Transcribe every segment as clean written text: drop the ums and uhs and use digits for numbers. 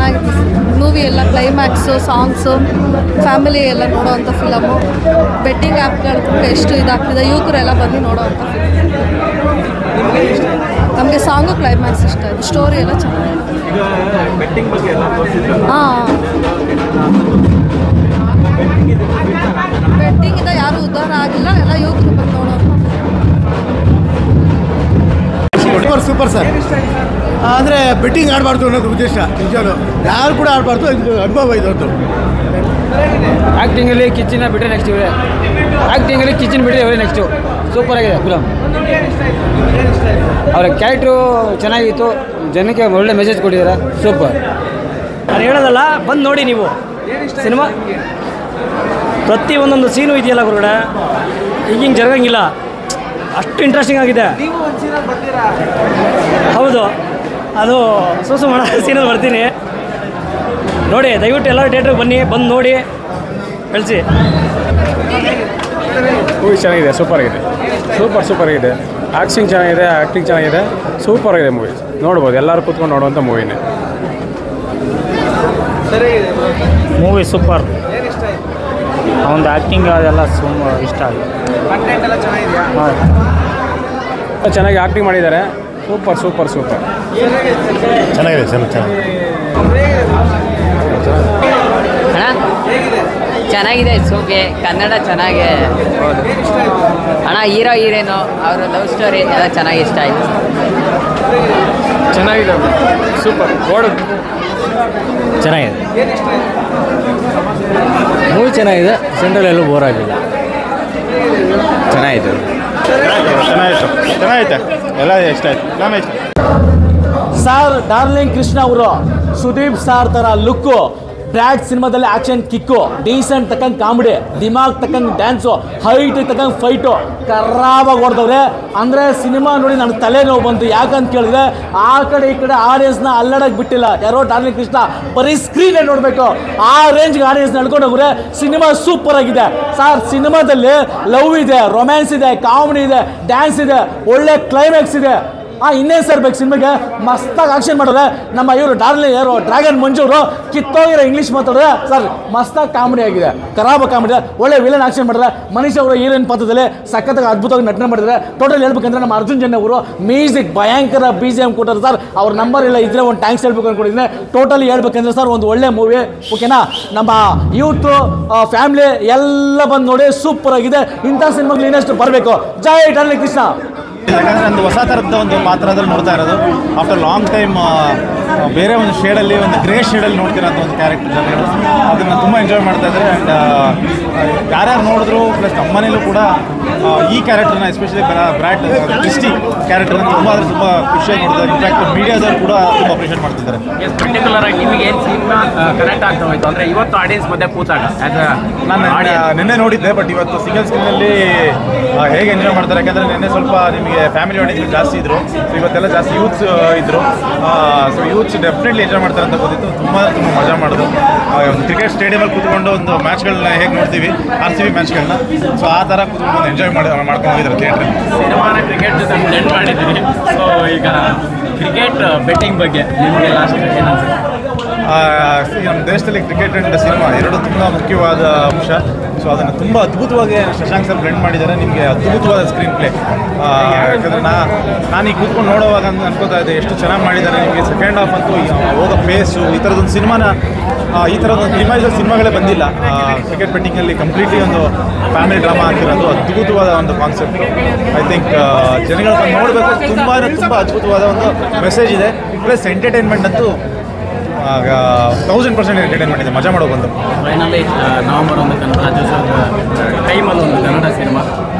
ಚೆನ್ನಾಗಿದೆ ಮೂವಿ ಎಲ್ಲ climax songs family ಎಲ್ಲ ನೋಡೋವಂಥ ಫಿಲಮು ಬೆಟ್ಟಿಂಗ್ ಆ್ಯಪ್ಗಳು ಎಷ್ಟು ಇದಾಗ್ತಿದೆ ಯುವಕರೆಲ್ಲ ಬಂದು ನೋಡೋವಂಥ ಫಿಲಮ್ ನಮಗೆ ಸಾಂಗು ಕ್ಲೈಮ್ಯಾಕ್ಸ್ ಇಷ್ಟ ಆಯಿತು ಸ್ಟೋರಿ ಎಲ್ಲ ಚೆನ್ನಾಗಿದೆ ಹಾಂ ಬೆಟ್ಟಿಂಗಿಂದ ಯಾರೂ ಉದ್ಧಾರ ಆಗಿಲ್ಲ ಎಲ್ಲ ಯುವಕರು ಬಂದು ನೋಡೋವಂಥ ಸೂಪರ್ ಸರ್ ಅಂದರೆ ಬೆಟ್ಟಿಂಗ್ ಆಡಬಾರ್ದು ಅನ್ನೋದು ಉದ್ದೇಶ ನಿಜವೂ ಯಾರು ಕೂಡ ಆಡಬಾರ್ದು ಇದು ಅನುಭವ ಇದೊಂದು ಆ್ಯಕ್ಟಿಂಗಲ್ಲಿ ಕಿಚ್ಚಿನ ಬಿಟ್ಟರೆ ನೆಕ್ಸ್ಟ್ ಇವರೇ ಆ್ಯಕ್ಟಿಂಗಲ್ಲಿ ಕಿಚ್ಚಿನ ಬಿಟ್ಟರೆ ಇವರೇ ನೆಕ್ಸ್ಟು ಸೂಪರ್ ಆಗಿದೆ ಫಿಲಮ್ ಅವರ ಕ್ಯಾರೆಕ್ಟ್ರು ಚೆನ್ನಾಗಿತ್ತು ಜನಕ್ಕೆ ಒಳ್ಳೆ ಮೆಸೇಜ್ ಕೊಟ್ಟಿದ್ದಾರೆ ಸೂಪರ್ ನಾನು ಹೇಳೋದಲ್ಲ ಬಂದು ನೋಡಿ ನೀವು ಸಿನಿಮಾ ಪ್ರತಿ ಒಂದೊಂದು ಸೀನು ಇದೆಯಲ್ಲ ಗುರುಗಡೆ ಈಗಿಂಗೆ ಜರಗಂಗಿಲ್ಲ ಅಷ್ಟು ಇಂಟ್ರೆಸ್ಟಿಂಗ್ ಆಗಿದೆ ಹೌದು ಅದು ಸುಮಾರು ಸೀನಲ್ಲಿ ಬರ್ತೀನಿ ನೋಡಿ ದಯವಿಟ್ಟು ಎಲ್ಲ ಥಿಯೇಟ್ರಿಗೆ ಬನ್ನಿ ಬಂದು ನೋಡಿ ಕಳಿಸಿ ಮೂವಿ ಚೆನ್ನಾಗಿದೆ ಸೂಪರ್ ಆಗಿದೆ ಸೂಪರ್ ಆಗಿದೆ ಆ್ಯಕ್ಟಿಂಗ್ ಚೆನ್ನಾಗಿದೆ ಸೂಪರ್ ಆಗಿದೆ ಮೂವಿ ನೋಡ್ಬೋದು ಎಲ್ಲರೂ ಕೂತ್ಕೊಂಡು ನೋಡುವಂಥ ಮೂವಿನೇ ಮೂವಿ ಸೂಪರ್ ಅವನದು ಆ್ಯಕ್ಟಿಂಗ್ ಅದೆಲ್ಲ ಇಷ್ಟ ಆಗಿದೆ ಚೆನ್ನಾಗಿ ಆ್ಯಕ್ಟಿಂಗ್ ಮಾಡಿದ್ದಾರೆ ಸೂಪರ್ ಚೆನ್ನಾಗಿದೆ ಚೆನ್ನಾಗಿದೆ ಸೂಪಿ ಕನ್ನಡ ಚೆನ್ನಾಗಿ ಅಣ್ಣ ಹೀರೋ ಹೀರೋನು ಅವರ ಲವ್ ಸ್ಟೋರಿ ಎಲ್ಲ ಚೆನ್ನಾಗಿ ಇಷ್ಟ ಆಯಿತು ಚೆನ್ನಾಗಿದೆ ಸೂಪರ್ ಚೆನ್ನಾಗಿದೆ ಮೂವಿ ಚೆನ್ನಾಗಿದೆ ಸೆಂಟ್ರಲ್ ಎಲ್ಲೂ ಬೋರ್ ಆಗಿಲ್ಲ ಚೆನ್ನಾಗಿತ್ತು ಎಲ್ಲ ಇಷ್ಟ ಆಯ್ತು ನಮ್ಮ ಇಷ್ಟ ಸರ್ ಡಾರ್ಲಿಂಗ್ ಕೃಷ್ಣ ಅವರು ಸುದೀಪ್ ಸಾರ್ ಥರ ಲುಕ್ಕು ಬ್ರ್ಯಾಡ್ ಸಿನಿಮಾದಲ್ಲಿ ಆ್ಯಕ್ಷನ್ ಕಿಕ್ಕು ಡೀಸೆಂಟ್ ತಕ್ಕಂಗೆ ಕಾಮಿಡಿ ದಿಮಾಗ್ ತಕ್ಕಂಗೆ ಡ್ಯಾನ್ಸು ಹೈಟ್ ತಕ್ಕಂಗೆ ಫೈಟು ಕರ್ರಾವಾಗಿ ಹೊಡೆದವ್ರೆ ಅಂದರೆ ಸಿನಿಮಾ ನೋಡಿ ನನಗೆ ತಲೆನೋವು ಬಂತು ಯಾಕಂತ ಕೇಳಿದ್ರೆ ಆ ಕಡೆ ಈ ಕಡೆ ಆಡಿಯನ್ಸ್ನ ಅಲ್ಲಾಡಕ್ಕೆ ಬಿಟ್ಟಿಲ್ಲ ಯಾರೋ ಡಾರ್ಲಿಂಗ್ ಕೃಷ್ಣ ಬರೀ ಸ್ಕ್ರೀನೇ ನೋಡಬೇಕು ಆ ರೇಂಜ್ಗೆ ಆಡಿಯನ್ಸ್ ನಡ್ಕೊಂಡು ಹೋಗ್ರೆ ಸಿನಿಮಾ ಸೂಪರ್ ಆಗಿದೆ ಸರ್ ಸಿನಿಮಾದಲ್ಲಿ ಲವ್ ಇದೆ ರೊಮ್ಯಾನ್ಸ್ ಇದೆ ಕಾಮಿಡಿ ಇದೆ ಡ್ಯಾನ್ಸ್ ಇದೆ ಒಳ್ಳೆ ಕ್ಲೈಮ್ಯಾಕ್ಸ್ ಇದೆ ಇನ್ನೇನು ಸರ್ ಬೇಕು ಸಿನಿಮಾಗೆ ಮಸ್ತಾಗಿ ಆಕ್ಷನ್ ಮಾಡಿದ್ರೆ ನಮ್ಮ ಇವರು ಡಾರ್ಲಿಂಗ್ ಯಾರು ಡ್ರ್ಯಾಗನ್ ಮಂಜೂರು ಕಿತ್ತೋಗಿರೋ ಇಂಗ್ಲೀಷ್ ಮಾತಾಡಿದ್ರೆ ಸರ್ ಮಸ್ತಾಗಿ ಕಾಮಿಡಿ ಆಗಿದೆ ಖರಾಬ ಕಾಮಿಡಿ ಒಳ್ಳೆ ವಿಲನ್ ಆಕ್ಷನ್ ಮಾಡಿದ್ರೆ ಮನೀಶ್ ಅವರು ಹೀರೋಯಿನ್ ಪಾತ್ರದಲ್ಲಿ ಸಖತ್ತಾಗಿ ಅದ್ಭುತವಾಗಿ ನಟನೆ ಮಾಡಿದ್ರೆ ಟೋಟಲ್ ಹೇಳ್ಬೇಕಂದ್ರೆ ನಮ್ಮ ಅರ್ಜುನ್ ಜನ್ಯ ಅವರು ಮ್ಯೂಸಿಕ್ ಭಯಂಕರ BGM ಕೊಟ್ಟರು ಸರ್ ಅವ್ರ ನಂಬರ್ ಇಲ್ಲ ಇದ್ರೆ ಒಂದು ಟ್ಯಾಂಕ್ಸ್ ಹೇಳ್ಬೇಕು ಅಂದ್ಕೊಂಡಿದ್ದೀನಿ ಟೋಟಲಿ ಹೇಳ್ಬೇಕಂದ್ರೆ ಸರ್ ಒಂದು ಒಳ್ಳೆ ಮೂವಿ ಓಕೆನಾ ನಮ್ಮ ಯೂತು ಫ್ಯಾಮಿಲಿ ಎಲ್ಲ ಬಂದು ನೋಡಿ ಸೂಪರ್ ಆಗಿದೆ ಇಂಥ ಸಿನಿಮಾಗಳು ಇನ್ನಷ್ಟು ಬರಬೇಕು ಜೈ ಡಾರ್ಲಿಂಗ್ ಕೃಷ್ಣ ಯಾಕಂದರೆ ಒಂದು ಹೊಸ ಥರದ ಒಂದು ಪಾತ್ರದಲ್ಲಿ ನೋಡ್ತಾ ಇರೋದು ಆಫ್ಟರ್ ಲಾಂಗ್ ಟೈಮ್ ಬೇರೆ ಒಂದು ಶೇಡಲ್ಲಿ ಒಂದು ಗ್ರೇ ಶೇಡಲ್ಲಿ ನೋಡ್ತಿರೋಂಥ ಒಂದು ಕ್ಯಾರೆಕ್ಟರ್ ಜನಗಳು ಅದನ್ನು ತುಂಬ ಎಂಜಾಯ್ ಮಾಡ್ತಾ ಇದ್ದಾರೆ ಆ್ಯಂಡ್ ಯಾರ್ಯಾರು ನೋಡಿದ್ರು ಪ್ಲಸ್ ನಮ್ಮ ಮನೇಲೂ ಕೂಡ ಈ ಕ್ಯಾರೆಕ್ಟರ್ನ ಎಸ್ಪೆಷಲಿ ಬ್ರ್ಯಾಡ್ ಕ್ರಿಸ್ಟಿ ಕ್ಯಾರೆಕ್ಟರ್ನ ತುಂಬ ಖುಷಿಯಾಗಿ ನೋಡ್ತಾರೆ ಇನ್ಫ್ಯಾಕ್ಟ್ ಮೀಡಿಯಾದವರು ಕೂಡ ತುಂಬ ಅಪ್ರಿಷಿಯೇಟ್ ಮಾಡ್ತಿದ್ದಾರೆ ಪರ್ಟಿಕ್ಯುಲರ್ ಆಗಿ ನಿಮಗೆ ಏನು ಸಿನಿಮಾ ಕನೆಕ್ಟ್ ಆಗ್ತಾ ಹೋಯ್ತು ಅಂದರೆ ಇವತ್ತು ಆಡಿಯನ್ಸ್ ಮಧ್ಯೆ ಕೂತಾಗ ನಾನು ನಿನ್ನೆ ನೋಡಿದ್ದೆ ಬಟ್ ಇವತ್ತು ಸಿಂಗಲ್ ಸ್ಕ್ರೀನಲ್ಲಿ ಹೇಗೆ ಎಂಜಾಯ್ ಮಾಡ್ತಾರೆ ಯಾಕಂದರೆ ನಿನ್ನೆ ಸ್ವಲ್ಪ ನಿಮಗೆ ಫ್ಯಾಮಿಲಿ ಆಡಿಯನ್ಸ್ ಜಾಸ್ತಿ ಇದ್ದರು ಸೊ ಇವತ್ತೆಲ್ಲ ಜಾಸ್ತಿ ಯೂತ್ಸ್ ಇದ್ದರು ಸೊ ಯೂತ್ಸ್ ಡೆಫಿನೆಟ್ಲಿ ಎಂಜಾಯ್ ಮಾಡ್ತಾರೆ ಅಂತ ಗೊತ್ತಿತ್ತು ತುಂಬ ಮಜಾ ಮಾಡೋದು ಒಂದು ಕ್ರಿಕೆಟ್ ಸ್ಟೇಡಿಯಮಲ್ಲಿ ಕೂತ್ಕೊಂಡು ಒಂದು ಮ್ಯಾಚ್ಗಳನ್ನ ಹೇಗೆ ನೋಡ್ತೀವಿ RCB ಮ್ಯಾಚ್ಗಳನ್ನ ಸೊ ಆ ಥರ ಕೂತ್ಕೊಂಡು ಎಂಜಾಯ್ ಮಾಡ್ಕೊಂಡು ಹೋಗಿದ್ದಾರೆ ಥಿಯೇಟ್ರಲ್ಲಿ ಸಿನಿಮಾನ ಕ್ರಿಕೆಟ್ ಜೊತೆ ಬ್ಲೆಂಡ್ ಮಾಡಿದ್ದೀವಿ ಸೊ ಈಗ ಕ್ರಿಕೆಟ್ ಬೆಟ್ಟಿಂಗ್ ಬಗ್ಗೆ ನಿಮಗೆ ಲಾಸ್ಟ್ ನಮ್ಮ ದೇಶದಲ್ಲಿ ಕ್ರಿಕೆಟ್ ಆ್ಯಂಡ್ ಸಿನಿಮಾ ಎರಡು ತುಂಬ ಮುಖ್ಯವಾದ ಅಂಶ ಸೊ ಅದನ್ನು ತುಂಬ ಅದ್ಭುತವಾಗಿ ಶಶಾಂಕ್ ಸರ್ ಬ್ಲೆಂಡ್ ಮಾಡಿದ್ದಾರೆ ನಿಮಗೆ ಅದ್ಭುತವಾದ ಸ್ಕ್ರೀನ್ ಪ್ಲೇ ಯಾಕಂದರೆ ನಾನು ಈಗ ಕೂತ್ಕೊಂಡು ನೋಡೋವಾಗ ಅನ್ಕೋತಾ ಇದ್ದೆ ಎಷ್ಟು ಚೆನ್ನಾಗಿ ಮಾಡಿದ್ದಾರೆ ನಿಮಗೆ ಸೆಕೆಂಡ್ ಹಾಫ್ ಅಂತೂ ಹೋಗೋ ಪೇಸು ಈ ಥರದೊಂದು ಸಿನಿಮಾನ ಈ ಥರದೊಂದು ಸಿನಿಮಾಗಳೇ ಬಂದಿಲ್ಲ ಕ್ರಿಕೆಟ್ ಬೆಟ್ಟಿಂಗಲ್ಲಿ ಕಂಪ್ಲೀಟ್ಲಿ ಒಂದು ಫ್ಯಾಮಿಲಿ ಡ್ರಾಮಾ ಹಾಕಿರೋದು ಅದ್ಭುತವಾದ ಒಂದು ಕಾನ್ಸೆಪ್ಟ್ ಐ ಥಿಂಕ್ ಜನಗಳು ಬಂದು ನೋಡಬೇಕು ತುಂಬ ಅದ್ಭುತವಾದ ಒಂದು ಮೆಸೇಜ್ ಇದೆ ಪ್ಲಸ್ ಎಂಟರ್ಟೈನ್ಮೆಂಟ್ ಅಂತೂ 1000% ಎಂಟರ್ಟೈನ್ಮೆಂಟ್ ಇದೆ ಮಜಾ ಮಾಡೋ ಬಂದು ಫೈನಲಿ ನವೆಂಬರ್ 1 ಕನ್ನಡ ರಾಜ್ಯೋತ್ಸವದ ಟೈಮಲ್ಲಿ ಒಂದು ಕನ್ನಡ ಸಿನಿಮಾ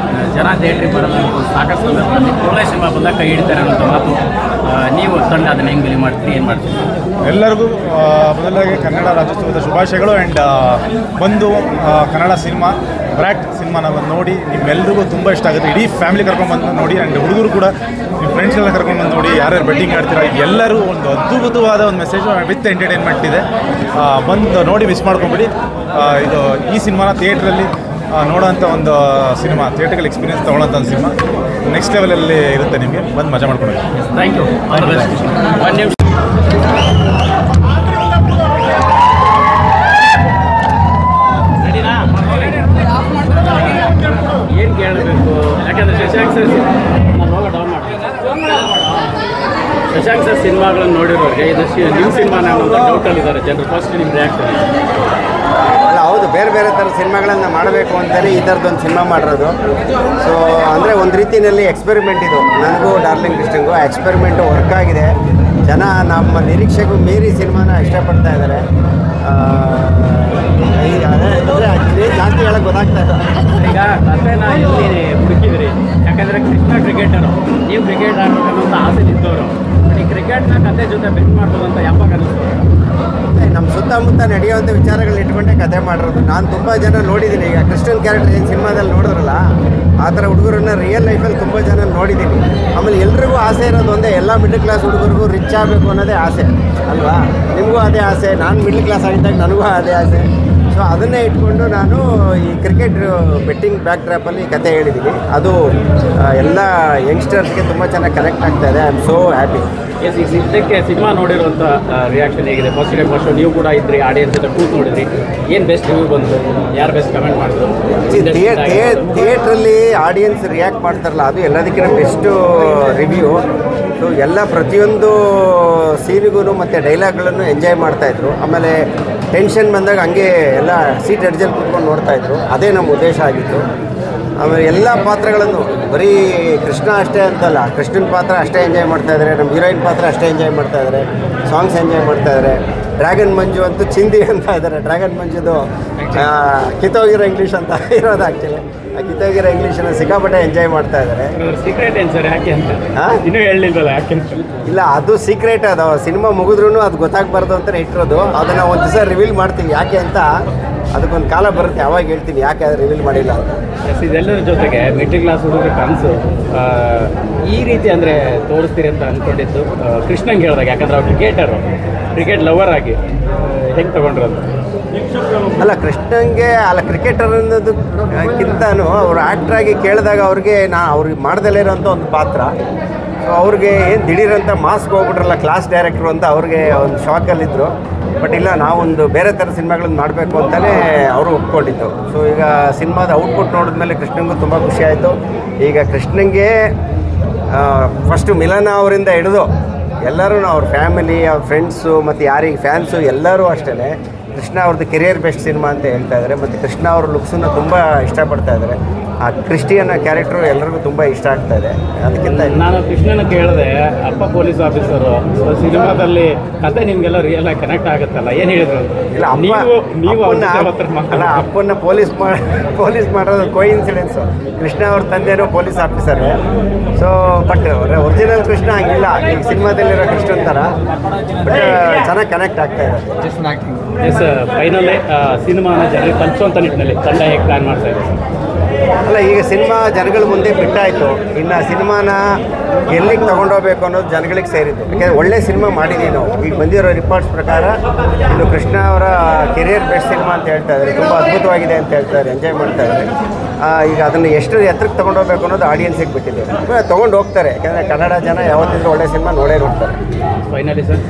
ಜನ ಥಿಯೇಟ್ರಿಗೆ ಬರಲ್ಲ ಸಾಕಷ್ಟು ಸಂದರ್ಭದಲ್ಲಿ ಒಳ್ಳೆ ಸಿನಿಮಾ ಬಂದಾಗ ಕೈ ಹಿಡಿತಾರೆ ಅನ್ನೋ ಮಾತು ನೀವು ತಂಡ ಅದನ್ನು ಹೆಂಗೆ ಬಿಲಿ ಮಾಡ್ತೀರಿ ಏನು ಮಾಡ್ತೀರಿ ಎಲ್ಲರಿಗೂ ಮೊದಲಾಗಿ ಕನ್ನಡ ರಾಜ್ಯೋತ್ಸವದ ಶುಭಾಶಯಗಳು ಆ್ಯಂಡ್ ಬಂದು ಕನ್ನಡ ಸಿನಿಮಾ ಬ್ರ್ಯಾಟ್ ಸಿನಿಮಾನ ಬಂದು ನೋಡಿ ನಿಮ್ಮೆಲ್ಲರಿಗೂ ತುಂಬ ಇಷ್ಟ ಆಗುತ್ತೆ ಇಡೀ ಫ್ಯಾಮಿಲಿ ಕರ್ಕೊಂಡ್ಬಂದು ನೋಡಿ ಆ್ಯಂಡ್ ಹುಡುಗರು ಕೂಡ ನಿಮ್ಮ ಫ್ರೆಂಡ್ಸ್ಗೆಲ್ಲ ಕರ್ಕೊಂಡ್ಬಂದು ನೋಡಿ ಯಾರ್ಯಾರು ಬೆಟ್ಟಿಂಗ್ ಆಡ್ತೀರಾ ಎಲ್ಲರೂ ಒಂದು ಅದ್ಭುತವಾದ ಒಂದು ಮೆಸೇಜು ವಿತ್ ಎಂಟರ್ಟೈನ್ಮೆಂಟ್ ಇದೆ ಬಂದು ನೋಡಿ ಮಿಸ್ ಮಾಡ್ಕೊಂಬಿಡಿ ಇದು ಈ ಸಿನಿಮಾನ ಥಿಯೇಟ್ರಲ್ಲಿ ನೋಡೋಂಥ ಒಂದು ಸಿನಿಮಾ ಥಿಯೇಟ್ರಿಕಲ್ ಎಕ್ಸ್ಪೀರಿಯನ್ಸ್ ತೊಗೊಳ್ಳೋಂಥ ಒಂದು ಸಿನಿಮಾ ನೆಕ್ಸ್ಟ್ ಲೆವೆಲಲ್ಲಿ ಇರುತ್ತೆ ನಿಮಗೆ ಬಂದು ಮಜಾ ಮಾಡ್ಕೊಳ್ಳಿ ಥ್ಯಾಂಕ್ ಯು. ಸಿನಿಮಾಗಳನ್ನು ನೋಡಿರೋರಿಗೆ ಇದು ನ್ಯೂ ಸಿನಿಮಾನ ಅನ್ನೋ ಡೌಟಲ್ಲಿದ್ದಾರೆ ಜನರು. ಫಸ್ಟ್ ನಿಮ್ಮ ರಿಯಾಕ್ಷನ್? ಅಲ್ಲ, ಹೌದು, ಬೇರೆ ಬೇರೆ ಥರ ಸಿನಿಮಾಗಳನ್ನು ಮಾಡಬೇಕು ಅಂತಲೇ ಈ ಥರದ್ದೊಂದು ಸಿನಿಮಾ ಮಾಡಿರೋದು. ಸೊ ಅಂದರೆ ಒಂದು ರೀತಿಯಲ್ಲಿ ಎಕ್ಸ್ಪೆರಿಮೆಂಟ್ ಇದು. ನನಗೂ ಡಾರ್ಲಿಂಗ್ ಕೃಷ್ಣಂಗೂ ಎಕ್ಸ್ಪೆರಿಮೆಂಟು ವರ್ಕ್ ಆಗಿದೆ. ಜನ ನಮ್ಮ ನಿರೀಕ್ಷೆಗೂ ಮೀರಿ ಸಿನಿಮಾನ ಇಷ್ಟಪಡ್ತಾ ಇದ್ದಾರೆ. ಈಗ ಜಾಸ್ತಿ ಹೇಳಕ್ಕೆ ಗೊತ್ತಾಗ್ತಾ ಇಲ್ಲ. ಈಗ ಕಥೆನ ಎಲ್ಲಿ ಹುಡುಕಿದ್ರಿ? ಯಾಕಂದರೆ ಕೃಷ್ಣ ಕ್ರಿಕೆಟರು, ನೀವು ಕ್ರಿಕೆಟ್ ಆಡಬೇಕನ್ನೋಂಥ ಆಸೆ ಇದ್ದವರು. ಈ ಕ್ರಿಕೆಟ್ನ ಕತೆ ಜೊತೆ ಬೆಟ್ ಮಾಡ್ಬೋದು ಅಂತ ಯಾವಾಗ ಅನ್ನಿಸ್ತು? ನಮ್ಮ ಸುತ್ತಮುತ್ತ ನಡೆಯುವಂಥ ವಿಚಾರಗಳನ್ನ ಇಟ್ಕೊಂಡೆ ಕತೆ ಮಾಡಿರೋದು. ನಾನು ತುಂಬ ಜನ ನೋಡಿದ್ದೀನಿ. ಈಗ ಕೃಷ್ಣನ್ ಕ್ಯಾರೆಕ್ಟರ್ ಏನು ಸಿನಿಮಾದಲ್ಲಿ ನೋಡಿದ್ರಲ್ಲ, ಆ ಥರ ಹುಡುಗರನ್ನ ರಿಯಲ್ ಲೈಫಲ್ಲಿ ತುಂಬ ಜನ ನೋಡಿದ್ದೀನಿ. ಆಮೇಲೆ ಎಲ್ರಿಗೂ ಆಸೆ ಇರೋದು ಒಂದೇ, ಎಲ್ಲ ಮಿಡ್ಲ್ ಕ್ಲಾಸ್ ಹುಡುಗರಿಗೂ ರಿಚ್ ಆಗಬೇಕು ಅನ್ನೋದೇ ಆಸೆ ಅಲ್ವಾ? ನಿಮಗೂ ಅದೇ ಆಸೆ, ನಾನು ಮಿಡ್ಲ್ ಕ್ಲಾಸ್ ಆಗಿದ್ದಾಗ ನನಗೂ ಅದೇ ಆಸೆ. ಸೊ ಅದನ್ನೇ ಇಟ್ಕೊಂಡು ನಾನು ಈ ಕ್ರಿಕೆಟ್ ಬೆಟ್ಟಿಂಗ್ ಬ್ಯಾಕ್ ಡ್ರಾಪಲ್ಲಿ ಕತೆ ಹೇಳಿದ್ದೀನಿ. ಅದು ಎಲ್ಲ ಯಂಗ್ಸ್ಟರ್ಸ್ಗೆ ತುಂಬ ಚೆನ್ನಾಗಿ ಕನೆಕ್ಟ್ ಆಗ್ತಾ ಇದೆ. I am so happy. Yes, ಈಗ ಇದಕ್ಕೆ ಸಿನಿಮಾ ನೋಡಿರುವಂಥ ರಿಯಾಕ್ಷನ್ ಹೇಗಿದೆ? ಫಸ್ಟ್ ಡೇ ಫಸ್ಟ್ ನೀವು ಕೂಡ ಇದ್ರಿ, ಆಡಿಯನ್ಸ್ ಜೊತೆ ಕೂತು ನೋಡಿದ್ರಿ. ಏನು ಬೆಸ್ಟ್ ರಿವ್ಯೂ ಬಂತು? ಯಾರು ಬೆಸ್ಟ್ ಕಮೆಂಟ್ ಮಾಡಿದ್ರು? ಥಿಯೇಟ್ರಲ್ಲಿ ಆಡಿಯನ್ಸ್ ರಿಯಾಕ್ಟ್ ಮಾಡ್ತಾರಲ್ಲ, ಅದು ಎಲ್ಲದಕ್ಕಿಂತ ಬೆಸ್ಟು ರಿವ್ಯೂ. ಸೊ ಎಲ್ಲ ಪ್ರತಿಯೊಂದು ಸೀನಿಗೂ ಮತ್ತು ಡೈಲಾಗ್ಗಳನ್ನು ಎಂಜಾಯ್ ಮಾಡ್ತಾಯಿದ್ರು. ಆಮೇಲೆ ಟೆನ್ಷನ್ ಬಂದಾಗ ಹಂಗೆ ಎಲ್ಲ ಸೀಟ್ ಎಡ್ಜಲ್ಲಿ ಕೂತ್ಕೊಂಡು ನೋಡ್ತಾಯಿದ್ರು. ಅದೇ ನಮ್ಮ ಉದ್ದೇಶ ಆಗಿತ್ತು. ಆಮೇಲೆ ಎಲ್ಲ ಪಾತ್ರಗಳನ್ನು, ಬರೀ ಕೃಷ್ಣ ಅಷ್ಟೇ ಅಂತಲ್ಲ, ಕೃಷ್ಣನ ಪಾತ್ರ ಅಷ್ಟೇ ಎಂಜಾಯ್ ಮಾಡ್ತಾಯಿದ್ದಾರೆ, ನಮ್ಮ ಹೀರೋಯಿನ್ ಪಾತ್ರ ಅಷ್ಟೇ ಎಂಜಾಯ್ ಮಾಡ್ತಾಯಿದ್ದಾರೆ, ಸಾಂಗ್ಸ್ ಎಂಜಾಯ್ ಮಾಡ್ತಾಯಿದ್ದಾರೆ. ಡ್ರ್ಯಾಗನ್ ಮಂಜು ಅಂತೂ ಚಿಂದಿ ಅಂತ ಇದ್ದಾರೆ. ಡ್ರ್ಯಾಗನ್ ಮಂಜುದು ಕಿತ್ತೋಗಿರೋ ಇಂಗ್ಲೀಷ್ ಅಂತ ಇರೋದು. ಆ್ಯಕ್ಚುಲಿ ಆ ಕಿತ್ತೋಗಿರೋ ಇಂಗ್ಲೀಷನ್ನು ಸಿಕ್ಕಾಪಟ್ಟೆ ಎಂಜಾಯ್ ಮಾಡ್ತಾ ಇದ್ದಾರೆ. ಸೀಕ್ರೆಟ್ ಏನು ಸರ್, ಯಾಕೆ ಅಂತ? ಇನ್ನೂ ಹೇಳಿಲ್ವಲ್ಲ ಯಾಕೆ ಅಂತ? ಇಲ್ಲ, ಅದು ಸೀಕ್ರೆಟ್. ಅದು ಸಿನಿಮಾ ಮುಗಿದ್ರೂ ಅದು ಗೊತ್ತಾಗಬಾರ್ದು ಅಂತಲೇ ಇಟ್ಟಿರೋದು. ಅದನ್ನು ಒಂದು ದಿವಸ ರಿವೀಲ್ ಮಾಡ್ತೀವಿ. ಯಾಕೆ ಅಂತ ಅದಕ್ಕೊಂದು ಕಾಲ ಬರುತ್ತೆ, ಯಾವಾಗ ಹೇಳ್ತೀನಿ ಯಾಕೆ ಅದು ರಿವೀಲ್ ಮಾಡಿಲ್ಲ ಅಂತ. ಎಸ್, ಇದೆಲ್ಲರ ಜೊತೆಗೆ ಮಿಡ್ಲ್ ಕ್ಲಾಸ್ ಹುಡುಗರ ಕನಸು ಈ ರೀತಿ ಅಂದರೆ ತೋರಿಸ್ತೀರಿ ಅಂತ ಅಂದ್ಕೊಂಡಿದ್ದು ಕೃಷ್ಣಂಗೆ ಹೇಳಿದಾಗ. ಯಾಕಂದ್ರೆ ಅವ್ರು ಕ್ರಿಕೆಟ್ ಲವರ್ ಆಗಿ ಹೆಂಗೆ ತೊಗೊಂಡ್ರಂತ? ಅಲ್ಲ, ಕೃಷ್ಣಂಗೆ ಕ್ರಿಕೆಟರ್ ಅನ್ನೋದಕ್ಕಿಂತನೂ ಅವ್ರು ಆ್ಯಕ್ಟ್ರಾಗಿ ಕೇಳಿದಾಗ ಅವ್ರಿಗೆ ಅವ್ರಿಗೆ ಮಾಡ್ದಲೇ ಇರೋಂಥ ಒಂದು ಪಾತ್ರ. ಸೊ ಅವ್ರಿಗೆ ಏನು ದಿಢೀರಂತ ಮಾಸ್ಕ್ ಹೋಗ್ಬಿಟ್ರಲ್ಲ ಕ್ಲಾಸ್ ಡೈರೆಕ್ಟ್ರು ಅಂತ ಅವ್ರಿಗೆ ಒಂದು ಶಾಕಲ್ಲಿದ್ದರು. ಬಟ್ ಇಲ್ಲ, ನಾವೊಂದು ಬೇರೆ ಥರ ಸಿನಿಮಾಗಳನ್ನ ಮಾಡಬೇಕು ಅಂತಲೇ ಅವರು ಒಪ್ಕೊಂಡಿದ್ದು. ಸೊ ಈಗ ಸಿನಿಮಾದ ಔಟ್ಪುಟ್ ನೋಡಿದ್ಮೇಲೆ ಕೃಷ್ಣಂಗೂ ತುಂಬ ಖುಷಿ ಆಯಿತು. ಈಗ ಕೃಷ್ಣಂಗೆ ಫಸ್ಟು ಮಿಲನ ಅವರಿಂದ ಹಿಡಿದು ಎಲ್ಲರೂ ಅವ್ರ ಫ್ಯಾಮಿಲಿ, ಅವ್ರ ಫ್ರೆಂಡ್ಸು ಮತ್ತು ಯಾರಿಗೆ ಫ್ಯಾನ್ಸು ಎಲ್ಲರೂ ಅಷ್ಟೇ ಕೃಷ್ಣ ಅವ್ರದ್ದು ಕೆರಿಯರ್ ಬೆಸ್ಟ್ ಸಿನಿಮಾ ಅಂತ ಹೇಳ್ತಾ ಇದ್ದಾರೆ. ಮತ್ತು ಕೃಷ್ಣ ಅವ್ರ ಲುಕ್ಸನ್ನು ತುಂಬ ಇಷ್ಟಪಡ್ತಾ ಇದ್ದಾರೆ. ಆ ಕ್ರಿಸ್ಟಿಯನ್ನ ಕ್ಯಾರೆಕ್ಟ್ರು ಎಲ್ಲರಿಗೂ ತುಂಬ ಇಷ್ಟ ಆಗ್ತಾ ಇದೆ. ಅದಕ್ಕಿಂತ ನಾನು ಕೃಷ್ಣನ ಕೇಳಿದೆ, ಅಪ್ಪ ಪೊಲೀಸ್ ಆಫೀಸರು ಸಿನಿಮಾದಲ್ಲಿ ಕತೆ ನಿಮಗೆಲ್ಲ ರಿಯಲ್ ಆಗಿ ಕನೆಕ್ಟ್ ಆಗುತ್ತಲ್ಲ, ಏನು ಹೇಳಿದ್ರು? ಇಲ್ಲ, ಅಪ್ಪನ್ನ ಪೊಲೀಸ್ ಮಾಡೋದು ಕೋಇನ್ಸಿಡೆನ್ಸು. ಕೃಷ್ಣ ಅವ್ರ ತಂದೆನೂ ಪೊಲೀಸ್ ಆಫೀಸರೇ. ಸೊ ಬಟ್ ಒರಿಜಿನಲ್ ಕೃಷ್ಣ ಹಂಗಿಲ್ಲ, ಈಗ ಸಿನಿಮಾದಲ್ಲಿರೋ ಕೃಷ್ಣನ್ ಥರ. ಬಟ್ ಚೆನ್ನಾಗಿ ಕನೆಕ್ಟ್ ಆಗ್ತಾ ಇದೆ. ಎಸ್, ಫೈನಲಿ ಸಿನಿಮಾನ ಜನರಿಗೆ ತಲುಪಿಸುವಂಥ ನಿಟ್ಟಿನಲ್ಲಿ ತಂಡ ಹೇಗೆ ಪ್ಲ್ಯಾನ್ ಮಾಡ್ತಾ ಇದೆ? ಅಲ್ಲ, ಈಗ ಸಿನಿಮಾ ಜನಗಳ ಮುಂದೆ ಬಿಟ್ಟಾಯಿತು. ಇನ್ನು ಸಿನಿಮಾನ ಎಲ್ಲಿಗೆ ತೊಗೊಂಡೋಗ್ಬೇಕು ಅನ್ನೋದು ಜನಗಳಿಗೆ ಸೇರಿದ್ದು. ಯಾಕೆಂದರೆ ಒಳ್ಳೆ ಸಿನಿಮಾ ಮಾಡಿದ್ದೀವಿ ನಾವು. ಈಗ ಬಂದಿರೋ ರಿಪೋರ್ಟ್ಸ್ ಪ್ರಕಾರ ಇದು ಕೃಷ್ಣ ಅವರ ಕೆರಿಯರ್ ಬೆಸ್ಟ್ ಸಿನಿಮಾ ಅಂತ ಹೇಳ್ತಾ ಇದ್ದಾರೆ. ತುಂಬ ಅದ್ಭುತವಾಗಿದೆ ಅಂತ ಹೇಳ್ತಾರೆ, ಎಂಜಾಯ್ ಮಾಡ್ತಾ ಇದ್ದಾರೆ. ಈಗ ಅದನ್ನು ಎಷ್ಟು ಎತ್ತರಕ್ಕೆ ತೊಗೊಂಡೋಗ್ಬೇಕು ಅನ್ನೋದು ಆಡಿಯನ್ಸಿಗೆ ಬಿಟ್ಟಿದೆ. ತೊಗೊಂಡು ಹೋಗ್ತಾರೆ, ಯಾಕೆಂದರೆ ಕನ್ನಡ ಜನ ಯಾವತ್ತಿದ್ರೂ ಒಳ್ಳೆ ಸಿನಿಮಾ ನೋಡೇ ನೋಡ್ತಾರೆ. Finally sir?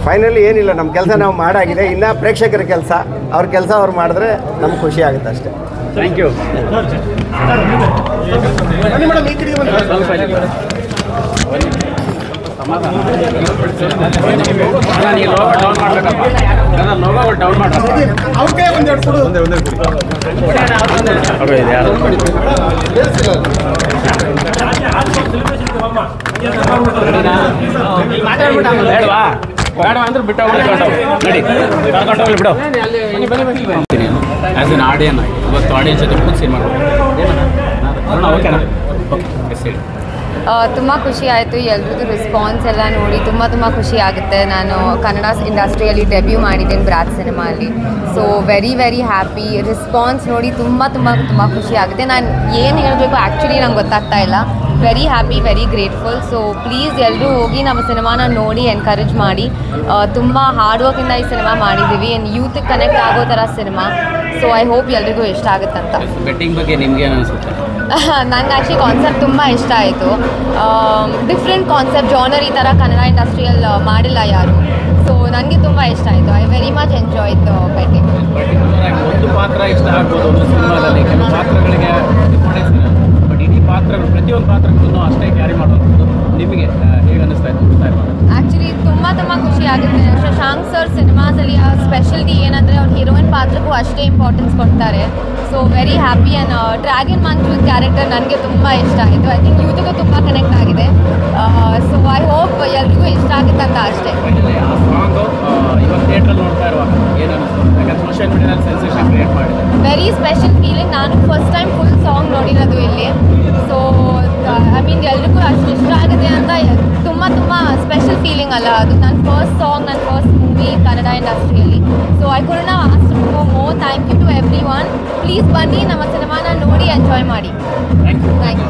ಫೈನಲಿ ಏನಿಲ್ಲ, ನಮ್ಮ ಕೆಲಸ ನಾವು ಮಾಡಾಗಿದೆ. ಇನ್ನು ಪ್ರೇಕ್ಷಕರ ಕೆಲಸ, ಅವ್ರ ಕೆಲಸ ಅವ್ರು ಮಾಡಿದ್ರೆ ನಮ್ಗೆ ಖುಷಿ ಆಗುತ್ತೆ ಅಷ್ಟೇ. Thank you. ಡೌನ್ ಬೇಡವಾ? ಬೇಡ ಅಂದ್ರೆ ಬಿಟ್ಟು ನಡಿ, ಕರ್ಕೊಂಡು ಬಿಡು. ಆ್ಯಸ್ ಎನ್ ಆಡಿಯನ್ ಇವತ್ತು ಆಡಿಯನ್ಸ್ ಜೊತೆ ಕೂತು ಸಿನಿಮಾ ಓಕೆನಾ? ಎಸ್ ಹೇಳಿ. ತುಂಬ ಖುಷಿ ಆಯಿತು. ಎಲ್ರದ್ದು ರೆಸ್ಪಾನ್ಸ್ ಎಲ್ಲ ನೋಡಿ ತುಂಬ ಖುಷಿ ಆಗುತ್ತೆ. ನಾನು ಕನ್ನಡ ಇಂಡಸ್ಟ್ರಿಯಲ್ಲಿ ಡೆಬ್ಯೂ ಮಾಡಿದ್ದೇನೆ ಬ್ರಾತ್ ಸಿನಿಮಾಲಿ. So very happy. ರೆಸ್ಪಾನ್ಸ್ ನೋಡಿ ತುಂಬ ಖುಷಿ ಆಗುತ್ತೆ. ನಾನು ಏನು ಹೇಳಬೇಕು ಆ್ಯಕ್ಚುಲಿ ನಂಗೆ ಗೊತ್ತಾಗ್ತಾ ಇಲ್ಲ. Very happy, very grateful. So please ಎಲ್ಲರೂ ಹೋಗಿ ನಮ್ಮ ಸಿನಿಮಾನ ನೋಡಿ ಎನ್ಕರೇಜ್ ಮಾಡಿ. ತುಂಬ ಹಾರ್ಡ್ ವರ್ಕಿಂದ ಈ ಸಿನಿಮಾ ಮಾಡಿದ್ದೀವಿ. ಆ್ಯಂಡ್ ಯೂತ್ಗೆ ಕನೆಕ್ಟ್ ಆಗೋ ಥರ ಸಿನಿಮಾ. ಸೊ ಐ ಹೋಪ್ ಎಲ್ರಿಗೂ ಇಷ್ಟ ಆಗುತ್ತಂತ. ಬೆಟ್ಟಿಂಗ್ ಬಗ್ಗೆ ನಿಮ್ಗೆ ಏನು ಅನಿಸುತ್ತೆ? ನನಗೆ ಆ್ಯಕ್ಚುಲಿ ಕಾನ್ಸೆಪ್ಟ್ ತುಂಬ ಇಷ್ಟ ಆಯಿತು. ಡಿಫ್ರೆಂಟ್ ಕಾನ್ಸೆಪ್ಟ್, ಜಾನರ್ ಈ ಥರ ಕನ್ನಡ ಇಂಡಸ್ಟ್ರಿಯಲ್ಲಿ ಮಾಡಿಲ್ಲ ಯಾರು. ಸೊ ನನಗೆ ತುಂಬ ಇಷ್ಟ ಆಯಿತು. ಐ ವೆರಿ ಮಚ್ ಎಂಜಾಯ್ ಇತ್ತು ಬೆಟ್ಟಿಂಗ್. ಒಂದು ಪಾತ್ರ ಇಷ್ಟ ಆಗ್ಬೋದು ಒಂದು ಸಿನಿಮಾದಲ್ಲಿ, ಕೆಲವು ಪಾತ್ರಗಳಿಗೆ ಬಟ್ ಇಡೀ ಪಾತ್ರಗಳು ಪ್ರತಿಯೊಂದು ಪಾತ್ರಗಳನ್ನು ಅಷ್ಟೇ ಕ್ಯಾರಿ ಮಾಡುವಂಥದ್ದು ನಿಮಗೆ ಹೇಗೆ ಅನ್ನಿಸ್ತಾ ಇತ್ತು ಆ್ಯಕ್ಚುಲಿ ತುಂಬ ಖುಷಿ ಆಗುತ್ತೆ. ಶಶಾಂಕ್ ಸರ್ ಸಿನಿಮಾಸಲ್ಲಿ ಆ ಸ್ಪೆಷಾಲಿಟಿ ಏನಂದರೆ ಅವ್ರು ಹೀರೋಯಿನ್ ಪಾತ್ರಕ್ಕೂ ಅಷ್ಟೇ ಇಂಪಾರ್ಟೆನ್ಸ್ ಕೊಡ್ತಾರೆ. So very happy. And dragon Manju character ನನಗೆ ತುಂಬ ಇಷ್ಟ ಆಯಿತು. ಐ ಥಿಂಕ್ ಯೂತ್ಗೂ ತುಂಬ ಕನೆಕ್ಟ್ ಆಗಿದೆ. ಸೊ ಐ ಹೋಪ್ ಎಲ್ರಿಗೂ ಇಷ್ಟ ಆಗುತ್ತೆ ಅಂತ ಅಷ್ಟೇ. ಆ ಸಾಂಗು ಇವಾಗ ಥಿಯೇಟ್ರಲ್ಲಿ ನೋಡ್ತಾ ಇರುವಾಗ ಏನು ಅನ್ನಿಸ್ತು? ಯಾಕಂದ್ರೆ ಸೋಷಿಯಲ್ ಮೀಡಿಯಾದಲ್ಲಿ ಸೆನ್ಸೇಷನ್ ಕ್ರಿಯೇಟ್ ಮಾಡಿದೆ. Very special feeling. ನಾನು ಫಸ್ಟ್ ಟೈಮ್ ಫುಲ್ ಸಾಂಗ್ ನೋಡಿರೋದು ಇಲ್ಲಿ. ಸೊ ಐ ಮೀನ್ ಎಲ್ರಿಗೂ ಅಷ್ಟು ಇಷ್ಟ ಆಗುತ್ತೆ ಅಂತ ತುಂಬ ಸ್ಪೆಷಲ್ ಫೀಲಿಂಗ್ ಅಲ್ಲ ಅದು. ನನ್ನ ಫಸ್ಟ್ ಸಾಂಗ್, ನನ್ನ ಫಸ್ಟ್ ಮೂವಿ ಕನ್ನಡ ಇಂಡಸ್ಟ್ರಿಯಲ್ಲಿ. So I could ask for more. Thank you to everyone. Please ಬನ್ನಿ ನಮ್ಮ ಸಿನಿಮಾನ ನೋಡಿ ಎಂಜಾಯ್ ಮಾಡಿ. Thank you. Thank you.